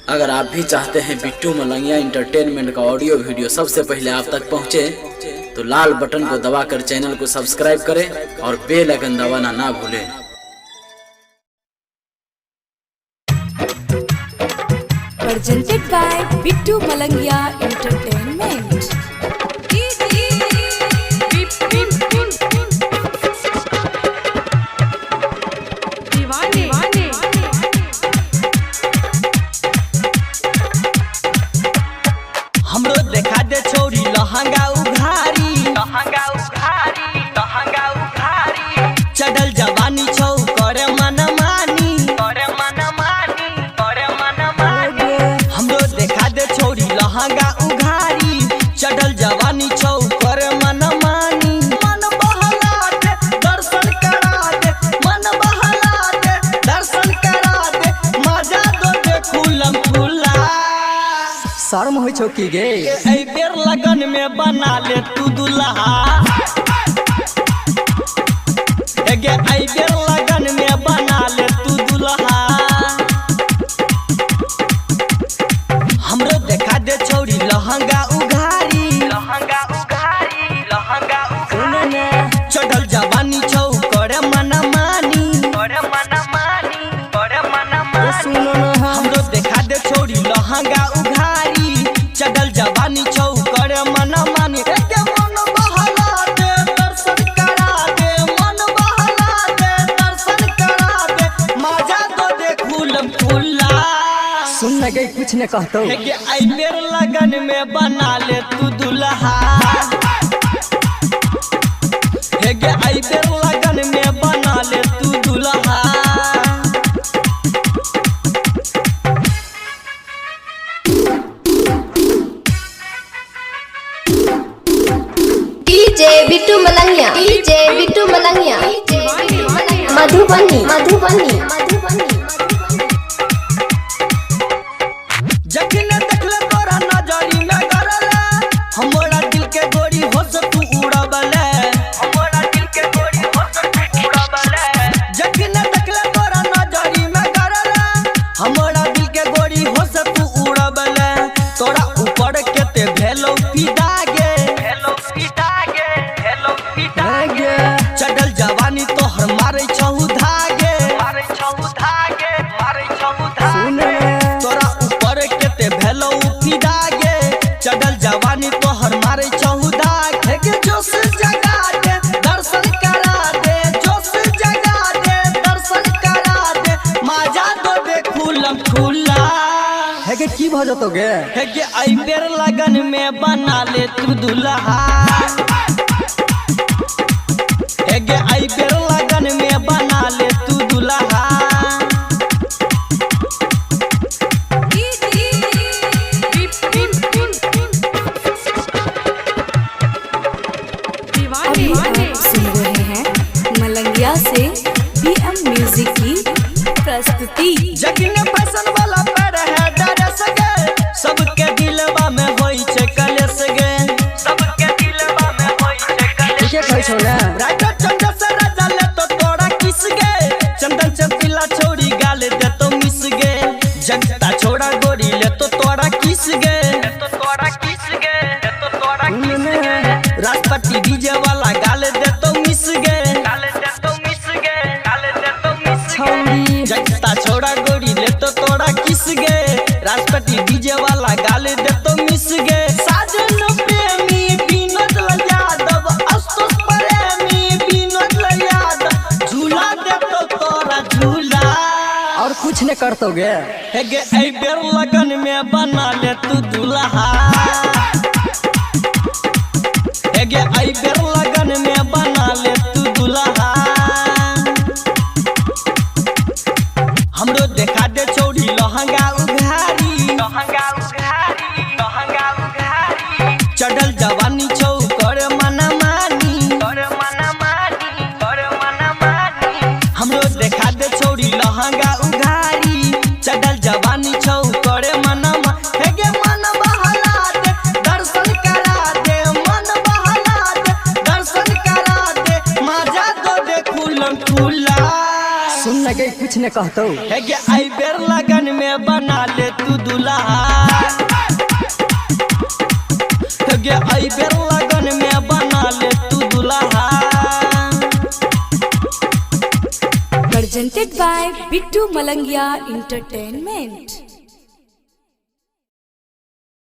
अगर आप भी चाहते हैं बिट्टू मलंगिया इंटरटेनमेंट का ऑडियो वीडियो सबसे पहले आप तक पहुंचे, तो लाल बटन को दबाकर चैनल को सब्सक्राइब करें और बेल आइकन दबाना ना भूलें। Presented by Bittu Malangia Entertainment. हमरो देखा दे छोरी लहंगा उघारी, लहंगा उघारी, लहंगा उघारी। चढ़ल जवानी छौ करे मन मानी, करे मन मानी, करे मन मानी। हमरो देखा दे छोरी लहंगा उघारी, चढ़ल जवानी छौ करे मन मानी। मन बहला दे दर्शन करा दे, मन बहला दे दर्शन करा दे। मजा दो दे खुलम खुला। शर्म हो छो की गे ए बेर लगन में बना ले तू दुल्हा। गे ए बेर लगन में बना ले तू दुल्हा। हमरो देखा दे छौरी लहंगा उघारी, लहंगा उघारी, लहंगा उघारी। चढ़ल जवानी छौ करे मन मानी, करे मन मानी, करे मन मानी। हमरो देखा दे छौरी लहंगा उघारी, चढ़ल जवानी छौ करे मन मानी। के मन बहला दे दर्शन करा दे, मन बहला दे दर्शन करा दे। मजा दो दे खुलम खुला। सुन न गई कुछ न कहतो के आई बेर लगन में बना ले तू दुल्हा। के आई बेर लगन में बना ले तू दुल्हा। DJ Bittu Malangia, DJ Bittu Malangia, Madhubani, Madhubani, Madhubani। जखन देखले तोरा नजरी में गरले, हमरा दिल के गोरी होश तू उड़ाबले, हमरा दिल के गोरी होश तू उड़ाबले। जखन देखले तोरा नजरी में गरले, हमरा दिल के गोरी होश तू उड़ाबले। तोरा ऊपर केते भेलो फिदा गे, भेलो फिदा गे, भेलो फिदा गे। चढ़ल जवानी तोहर मारे छहु धागे, मारे छहु धागे, मारे छहु धागे। तोरा ऊपर केते भेलो फिदा गे, चढ़ल जवानी तोहर मारे छहु धागे। के जोश जगा दे दर्शन करा दे, जोश जगा दे दर्शन करा दे। मजा दो दे खुलम खुला। है के की भ जतो गे है के आई बेर लगन में बना ले तू दुल्हा। है के आई बेर लगन में बना ले तू दुल्हा। अभी आप सुन रहे हैं मलंगिया से BM म्यूजिक की प्रस्तुति। जखन फैशन वाला पर है ड्रेस गे, सबके दिलवा में होई छे कलेस गे, सबके दिलवा में होई छे कलेस। के कहै छौ ना राइटर चंदन से राजा ले तो तोरा किस गे, चंदन चंपिला छोड़ी गाले दे तो मिस गे। जगता छोड़ा गोरी ले तो तोरा किस गे, ले तो तोरा किस गे, ले तो तोरा किस गे। राष्ट्रपति डीजे वाला गाले दे तो मिस गे, गाले दे तो मिस गे, गाले दे तो मिस गे। जगता छोड़ा गोरी ले तो तोरा किस गे, राष्ट्रपति डीजे वाला गाले दे तो मिस गे। साजन प्रेमी विनोद यादव, आशुतोष प्रेमी विनोद यादव। झूला दे तो तोरा झूला। और कुछ न करतो गे है गे ए बेर लगन में बना ले तू दुल्हा। है गे ए बेर लगन में बना ले तू दुल्हा। हमरो देखा दे छौरी लहंगा उघारी, लहंगा उघारी, लहंगा उघारी। चढ़ल जवानी छौ करे मन मानी, करे मन मानी, करे मन मानी। हमरो देखा दे छौरी लहंगा उघारी, चढ़ल जवानी छौ करे मन मानी। हे गे मन बहला दे दर्शन करा दे, मन बहला दे दर्शन करा दे। मजा दो दे खुलम खुला। सुन न गे कुछ न कहतो है गे आई बेर लगन में बना ले तू दूल्हा है गे आई बेर लगन में बना ले तू दूल्हा presented by Bittu Malangia Entertainment.